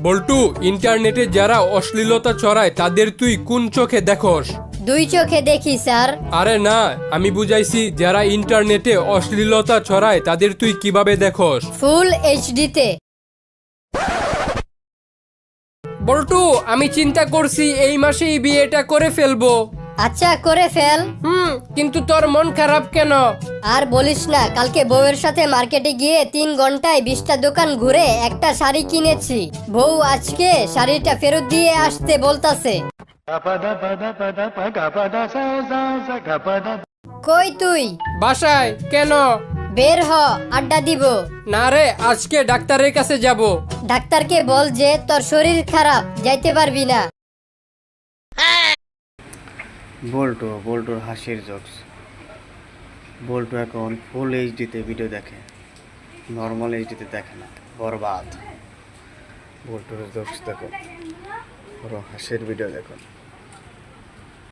বল্টু, ইন্টারনেটে যারা অশ্লীলতা ছড়ায় তাদের তুই কোন চোখে দেখোস? দুই চোখে দেখি স্যার। আরে না, আমি বুঝাইছি যারা ইন্টারনেটে অশ্লীলতা ছড়ায় তাদের তুই কিভাবে দেখোস? ফুল এইচডিতে। বল্টু, আমি চিন্তা করছি এই মাসেই বিয়েটা করে ফেলবো। আচ্ছা করে ফেল। কিন্তু তোর মন খারাপ কেন? আর বলিস না, কালকে বউয়ের সাথে মার্কেটে গিয়ে 3 ঘন্টায় 20টা দোকান ঘুরে একটা শাড়ি কিনেছি। বউ আজকে শাড়িটা ফেরত দিয়ে আসতে বলতাছে। কই তুই? বাসায়। কেন? বের হ, আড্ডা দিব। না রে, আজকে ডাক্তারের কাছে যাব। ডাক্তারকে বল যে তোর শরীর খারাপ, যাইতে পারবি না। বল্টুর হাসির জোকস। বল্টু এখন ফুল এইচডিতে ভিডিও দেখে, নর্মাল এইচডিতে দেখে না। বরবাদ। বল্টুর জোকস দেখো, ওর হাসির ভিডিও দেখো।